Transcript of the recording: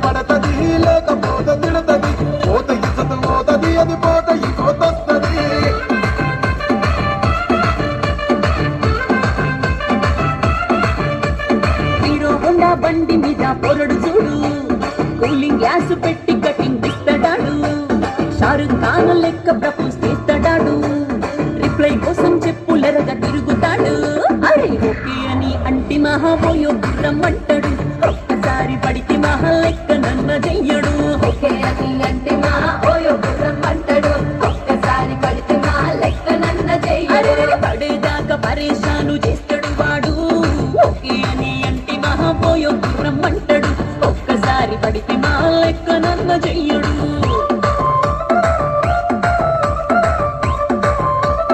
పడతది లేకపోతే తిడతది పోత ఇసత పోతది అది పోత ఇంకోతొస్తది హీరో హోండా బండి మీద పొరడు చూడు కూలింగ్ గ్లాస్ పెట్టి కటింగ్ ఇస్తాడాడు షారుఖ్ ఖాన్ లెక్క ప్రపోజ్ చేస్తాడాడు రిప్లై కోసం చెప్పులెరగా తిరుగుతాడు అరే ఓకే అని అంటి మహాబోయో గుర్రం అంటాడు ఒక్కసారి పడితే మహా లెక్క నన్న చెయ్యడు ఓకే అని అంటే మహాబోయో గుర్రం అంటాడు ఒక్కసారి పడితే మహా లెక్క నన్న చెయ్యడు పడేదాకా పరేషాను చేస్తాడు వాడు ఓకే అని అంటి మహాబోయో గుర్రం అంటాడు ఒక్కసారి పడితే మహా లెక్క నన్న చెయ్యడు